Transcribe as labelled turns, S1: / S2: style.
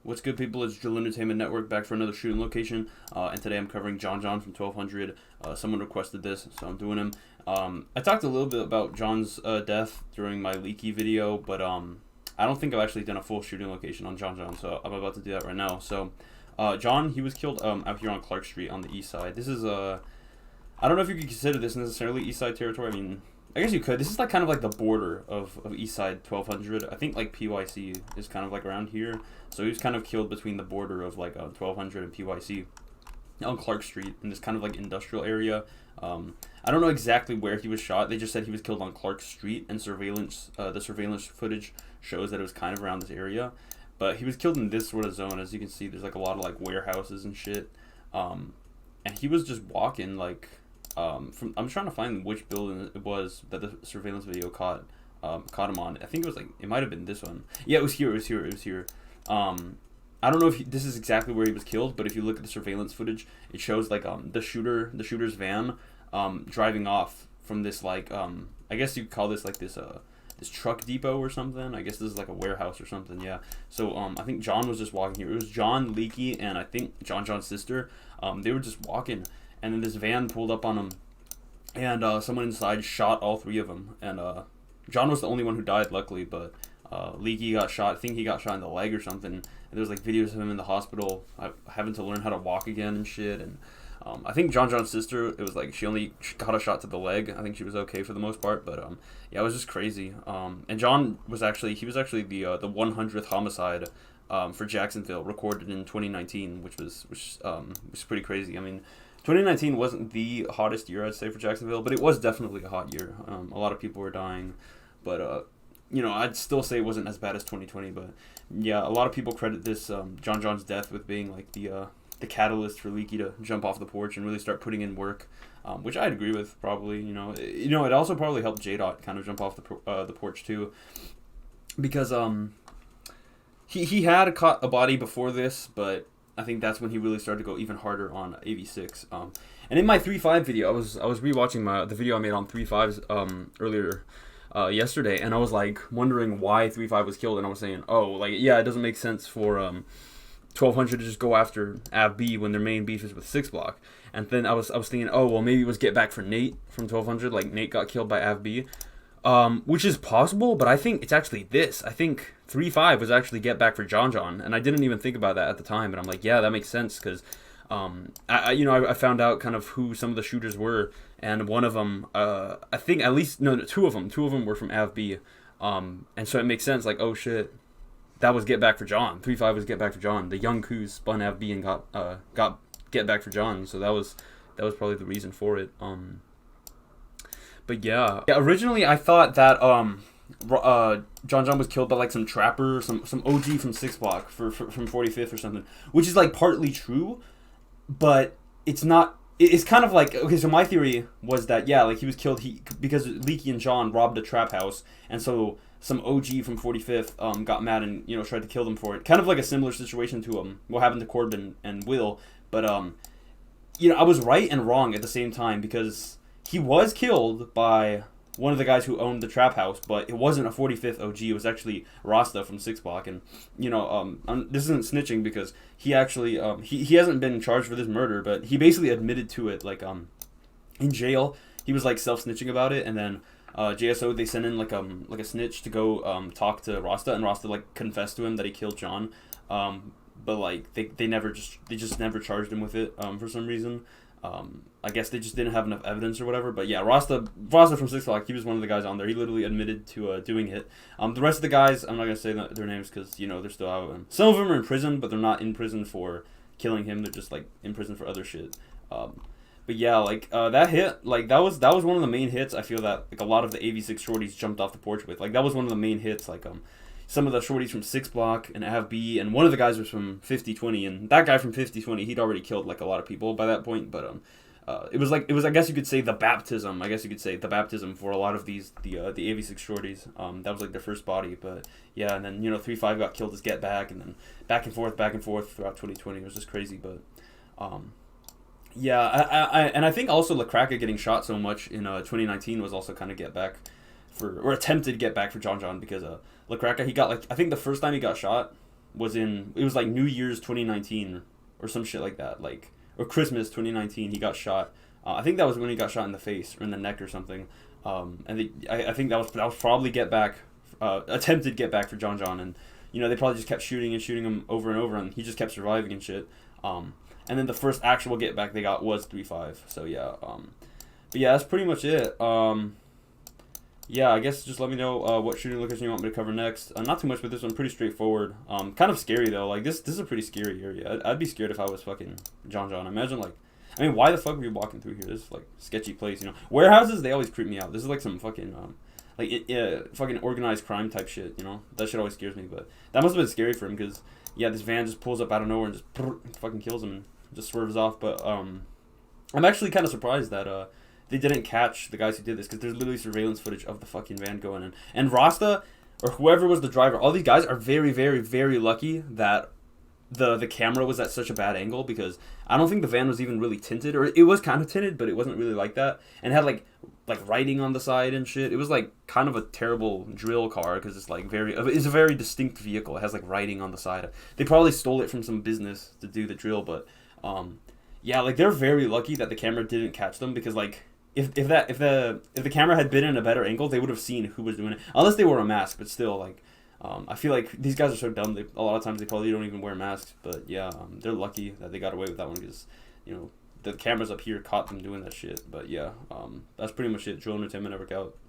S1: What's good, people? It's Drill Entertainment Network back for another shooting location, and today I'm covering John from 1200. Someone requested this, so I'm doing him. I talked a little bit about John's death during my leaky video, but I don't think I've actually done a full shooting location on John, so I'm about to do that right now. So, John, he was killed out here on Clark Street on the east side. This is I don't know if you could consider this necessarily east side territory. I mean, I guess you could. This is like kind of like the border of East Side 1200. I think like PYC is kind of like around here. So he was kind of killed between the border of like 1200 and PYC on Clark Street in this kind of like industrial area. I don't know exactly where he was shot. They just said he was killed on Clark Street, and the surveillance footage shows that it was kind of around this area. But he was killed in this sort of zone. As you can see, there's like a lot of like warehouses and shit. And he was just walking like... I'm trying to find which building it was that the surveillance video caught him on. I think it was like, it might have been this one. Yeah, it was here. I don't know if this is exactly where he was killed, but if you look at the surveillance footage, it shows like the shooter's van driving off from this like I guess you could call this like this truck depot or something. I guess this is like a warehouse or something. Yeah. So I think John was just walking here. It was John, Leaky, and I think John's sister. They were just walking. And then this van pulled up on him, and someone inside shot all three of them. And John was the only one who died, luckily, but Leaky got shot. I think he got shot in the leg or something. And there was like videos of him in the hospital having to learn how to walk again and shit. And I think John's sister, it was like she only got a shot to the leg. I think she was okay for the most part, but yeah, it was just crazy. And John was actually the 100th homicide for Jacksonville, recorded in 2019, which was pretty crazy. I mean, 2019 wasn't the hottest year, I'd say, for Jacksonville, but it was definitely a hot year. A lot of people were dying, but I'd still say it wasn't as bad as 2020. But yeah, a lot of people credit this John's death with being like the catalyst for Leaky to jump off the porch and really start putting in work, which I'd agree with probably. It also probably helped J-Dot kind of jump off the porch too, because he had caught a body before this, but I think that's when he really started to go even harder on AV6. And in my 3.5 video, I was rewatching the video I made on 3.5s earlier yesterday, and I was like wondering why 3.5 was killed, and I was saying, oh, like, yeah, it doesn't make sense for 1200 to just go after AV-B when their main beef is with 6 Block. And then I was thinking, oh, well, maybe it was get back for Nate from 1200, like Nate got killed by AV-B. Which is possible, but I think it's actually this. I think 3.5 was actually get back for John, and I didn't even think about that at the time, but I'm like, yeah, that makes sense, because I found out kind of who some of the shooters were, and one of them, I think at least, no, two of them were from AV-B, and so it makes sense, like, oh shit, that was get back for John. 3.5 was get back for John. The young coups spun AV-B and got get back for John, so that was probably the reason for it. But yeah, originally I thought that John was killed by like some trapper, some OG from 6 Block from 45th or something, which is like partly true, but it's not. It's kind of like, okay, so my theory was that, yeah, like he was killed because Leaky and John robbed a trap house, and so some OG from 45th got mad and tried to kill them for it. Kind of like a similar situation to what happened to Corbin and Will, but I was right and wrong at the same time, because he was killed by one of the guys who owned the trap house, but it wasn't a 45th OG. It was actually Rasta from 6 Block. And, this isn't snitching, because he actually, he hasn't been charged for this murder, but he basically admitted to it, like, in jail. He was, like, self-snitching about it, and then JSO, they sent in, like a snitch to go talk to Rasta, and Rasta, like, confessed to him that he killed John. But, like, they just never charged him with it for some reason. I guess they just didn't have enough evidence or whatever. But yeah, Rasta from 6 Block, he was one of the guys on there. He literally admitted to doing it. The rest of the guys, I'm not going to say their names, because, they're still out. And some of them are in prison, but they're not in prison for killing him. They're just, like, in prison for other shit. But yeah, like, that hit, like, that was one of the main hits I feel that, like, a lot of the AV6 shorties jumped off the porch with. Like, that was one of the main hits, like, some of the shorties from 6 Block and AV-B, and one of the guys was from 5020, and that guy from 5020, he'd already killed, like, a lot of people by that point, but, it was, I guess you could say, the baptism for a lot of the AV6 shorties. That was, like, their first body, but, yeah, and then, 3.5 got killed as get back, and then back and forth throughout 2020. It was just crazy, but, yeah, and I think also LaCracka getting shot so much in 2019 was also kind of get back or attempted get back for John, because LaCracka, he got, like, I think the first time he got shot, was in, it was like New Year's 2019 or some shit like that, like, or Christmas 2019. He got shot. I think that was when he got shot in the face or in the neck or something. I think that was probably attempted get back for John John, and you know they probably just kept shooting him over and over, and he just kept surviving and shit. And then the first actual get back they got was 3-5. So yeah, but yeah, that's pretty much it. Yeah, I guess just let me know what shooting location you want me to cover next. Not too much with this one, pretty straightforward. Kind of scary though. Like this is a pretty scary area. I'd be scared if I was fucking John John. Imagine like, I mean, why the fuck were you walking through here? This is like sketchy place, you know. Warehouses, they always creep me out. This is like some fucking fucking organized crime type shit, you know. That shit always scares me. But that must have been scary for him because yeah, this van just pulls up out of nowhere and just fucking kills him and just swerves off. But I'm actually kind of surprised that they didn't catch the guys who did this because there's literally surveillance footage of the fucking van going in. And Rasta or whoever was the driver, all these guys are very, very, very lucky that the camera was at such a bad angle because I don't think the van was even really tinted, or it was kind of tinted, but it wasn't really like that, and it had like writing on the side and shit. It was like kind of a terrible drill car because it's like it's a very distinct vehicle. It has like writing on the side. They probably stole it from some business to do the drill, but yeah, like they're very lucky that the camera didn't catch them because like if the camera had been in a better angle, they would have seen who was doing it, unless they wore a mask. But still, like. I feel like these guys are so dumb. A lot of times they probably don't even wear masks. But yeah, they're lucky that they got away with that one because, you know, the cameras up here caught them doing that shit. But yeah, that's pretty much it. Drill Entertainment Network out.